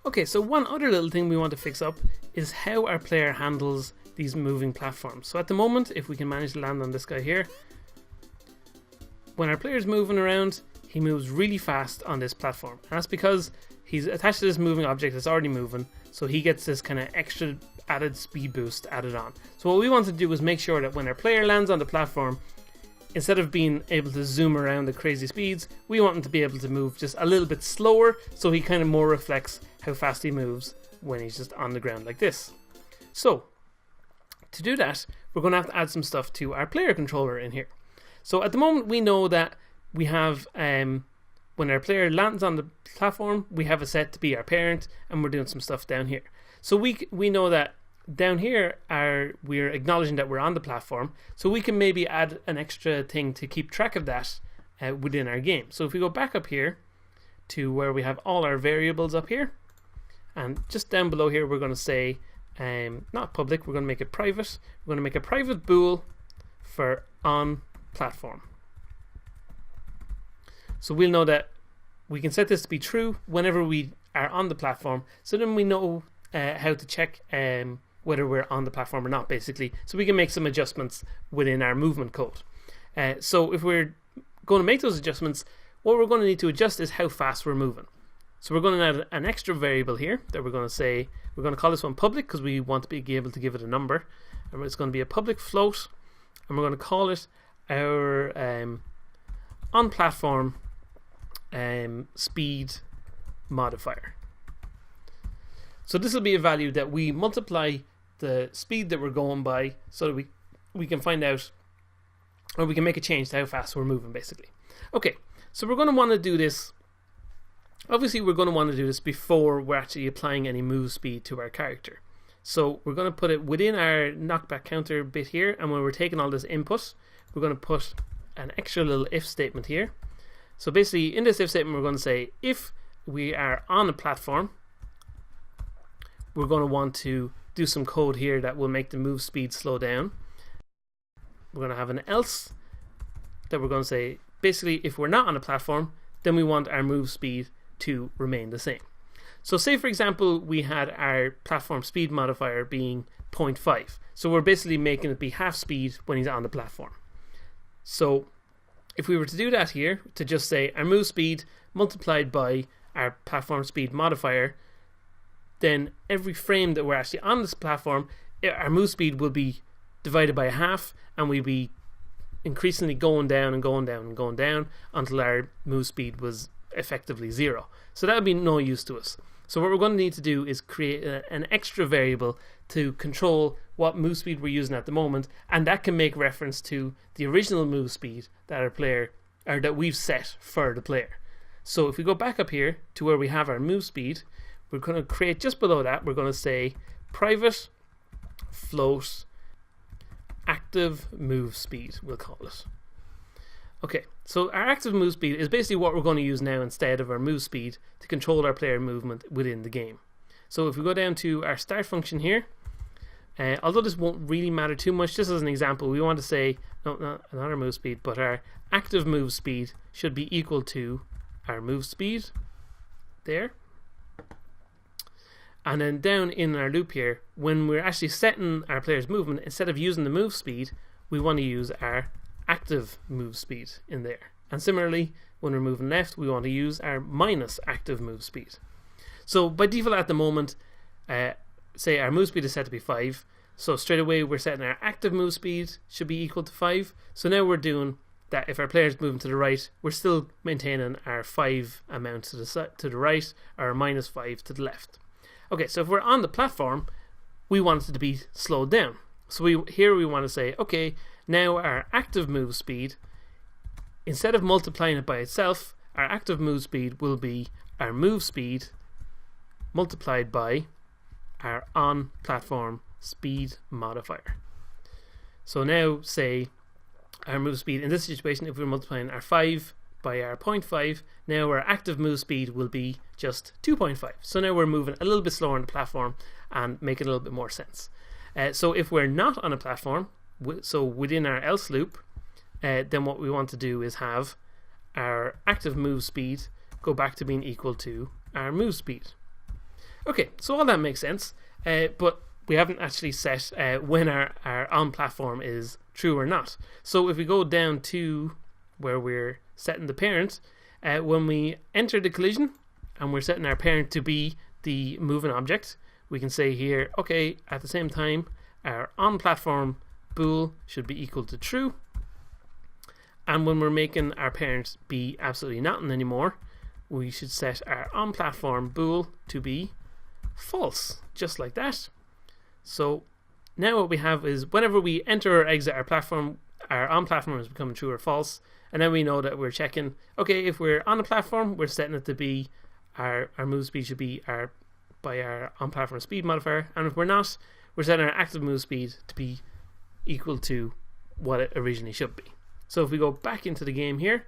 Okay, so one other little thing we want to fix up is how our player handles these moving platforms. So at the moment, if we can manage to land on this guy here, when our player's moving around, he moves really fast on this platform. And that's because he's attached to this moving object that's already moving, so he gets this kind of extra added speed boost added on. So what we want to do is make sure that when our player lands on the platform, instead of being able to zoom around at crazy speeds, we want him to be able to move just a little bit slower, so he kind of more reflects how fast he moves when he's just on the ground like this. So to do that, we're going to have to add some stuff to our player controller in here. So at the moment we know that we have when our player lands on the platform, we have it set to be our parent, and we're doing some stuff down here. So we know that down here we're acknowledging that we're on the platform, so we can maybe add an extra thing to keep track of that within our game. So if we go back up here to where we have all our variables up here, and just down below here we're going to say not public, we're going to make it private. We're going to make a private bool for on platform. So we'll know that we can set this to be true whenever we are on the platform, so then we know how to check whether we're on the platform or not, basically, so we can make some adjustments within our movement code. So if we're going to make those adjustments, what we're going to need to adjust is how fast we're moving. So we're going to add an extra variable here that we're going to say, we're going to call this one public because we want to be able to give it a number, and it's going to be a public float, and we're going to call it our on platform speed modifier. So this will be a value that we multiply the speed that we're going by, so that we can find out, or we can make a change to how fast we're moving, basically. Okay, so we're going to want to do this. Obviously we're going to want to do this before we're actually applying any move speed to our character. So we're going to put it within our knockback counter bit here, and when we're taking all this input, we're going to put an extra little if statement here. So basically in this if statement we're going to say, if we are on a platform, we're going to want to do some code here that will make the move speed slow down. We're going to have an else that we're going to say, basically if we're not on a platform, then we want our move speed to remain the same. So say for example we had our platform speed modifier being 0.5, so we're basically making it be half speed when he's on the platform. So if we were to do that here, to just say our move speed multiplied by our platform speed modifier, then every frame that we're actually on this platform, our move speed will be divided by half, and we'll be increasingly going down and going down and going down until our move speed was effectively 0. So that would be no use to us. So what we're going to need to do is create an extra variable to control what move speed we're using at the moment, and that can make reference to the original move speed that our player, or that we've set for the player. So if we go back up here to where we have our move speed, we're going to create just below that, we're going to say private float active move speed, we'll call it. Okay, so our active move speed is basically what we're going to use now instead of our move speed to control our player movement within the game. So if we go down to our start function here, although this won't really matter too much, just as an example, we want to say, no, not our move speed, but our active move speed should be equal to our move speed there. And then down in our loop here, when we're actually setting our player's movement, instead of using the move speed, we want to use our active move speed in there. And similarly, when we're moving left, we want to use our minus active move speed. So by default at the moment, say our move speed is set to be 5, so straight away we're setting our active move speed should be equal to 5. So now we're doing that if our player's moving to the right, we're still maintaining our 5 amount to the right, or minus 5 to the left. Okay, so if we're on the platform, we want it to be slowed down. So we want to say, okay, now our active move speed, instead of multiplying it by itself, our active move speed will be our move speed multiplied by our on platform speed modifier. So now say our move speed in this situation, if we're multiplying our 5 by our 0.5, now our active move speed will be just 2.5. So now we're moving a little bit slower on the platform and make it a little bit more sense. So if we're not on a platform, so within our else loop, then what we want to do is have our active move speed go back to being equal to our move speed. Okay, so all that makes sense, but we haven't actually set when our on platform is true or not. So if we go down to where we're setting the parent, when we enter the collision and we're setting our parent to be the moving object, we can say here, okay, at the same time, our on platform bool should be equal to true. And when we're making our parent be absolutely nothing anymore, we should set our on platform bool to be false, just like that. So now what we have is whenever we enter or exit our platform, our on platform is becoming true or false, and then we know that we're checking, okay, if we're on a platform, we're setting it to be our move speed should be by our on platform speed modifier, and if we're not, we're setting our active move speed to be equal to what it originally should be. So if we go back into the game here,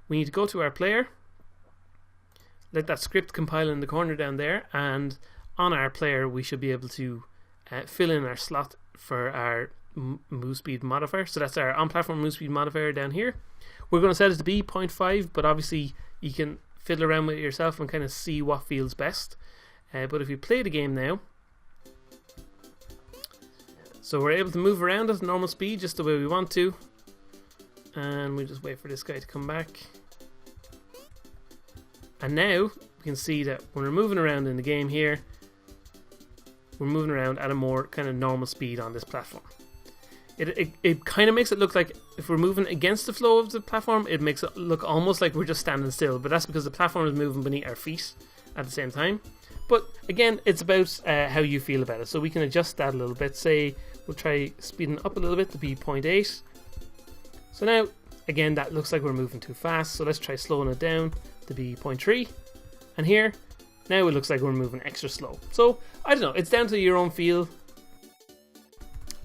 we need to go to our player, let that script compile in the corner down there, and on our player we should be able to fill in our slot for our move speed modifier. So that's our on platform move speed modifier down here. We're going to set it to be 0.5, but obviously you can fiddle around with it yourself and kind of see what feels best. But if we play the game now, so we're able to move around at normal speed just the way we want to, and we just wait for this guy to come back. And now we can see that when we're moving around in the game here, we're moving around at a more kind of normal speed on this platform. It kind of makes it look like if we're moving against the flow of the platform, it makes it look almost like we're just standing still, but that's because the platform is moving beneath our feet at the same time. But again, it's about how you feel about it, so we can adjust that a little bit. Say we'll try speeding up a little bit to be 0.8. So now again that looks like we're moving too fast, so let's try slowing it down to be 0.3, and here now it looks like we're moving extra slow. So I don't know, it's down to your own feel.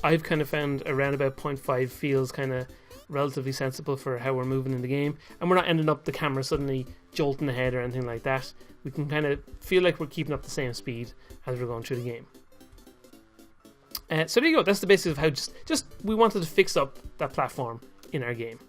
I've kind of found around about 0.5 feels kind of relatively sensible for how we're moving in the game, and we're not ending up the camera suddenly jolting ahead or anything like that. We can kind of feel like we're keeping up the same speed as we're going through the game. So there you go, that's the basis of how just we wanted to fix up that platform in our game.